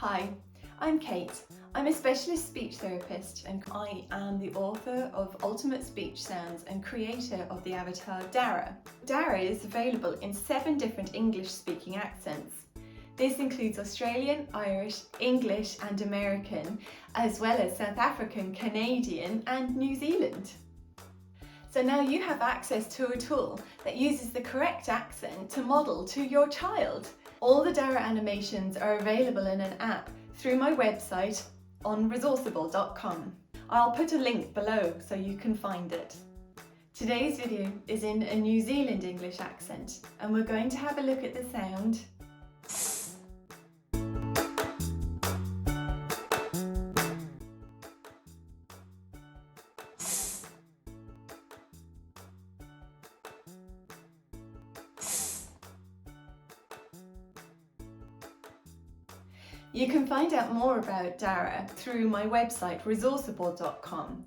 Hi, I'm Kate. I'm a specialist speech therapist and I am the author of Ultimate Speech Sounds and creator of the avatar DARA. DARA is available in 7 different English-speaking accents. This includes Australian, Irish, English and American, as well as South African, Canadian and New Zealand. So now you have access to a tool that uses the correct accent to model to your child. All the DARA animations are available in an app through my website on Resourceible.com. I'll put a link below so you can find it. Today's video is in a New Zealand English accent and we're going to have a look at the sound . You can find out more about DARA through my website Resourceible.com.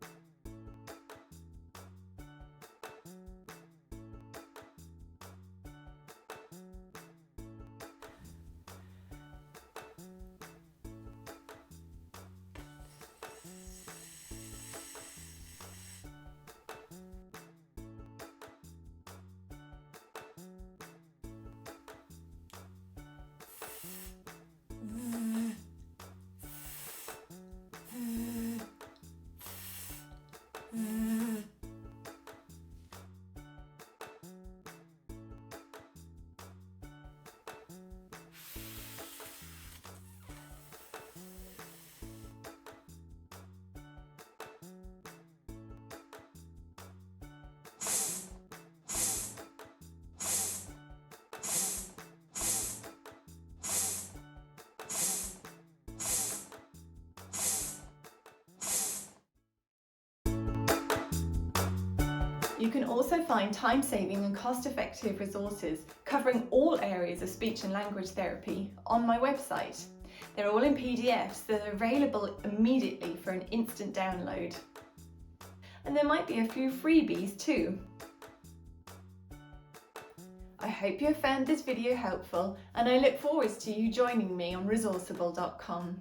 You can also find time-saving and cost-effective resources covering all areas of speech and language therapy on my website. They're all in PDFs that are available immediately for an instant download. And there might be a few freebies too. I hope you have found this video helpful and I look forward to you joining me on Resourceible.com.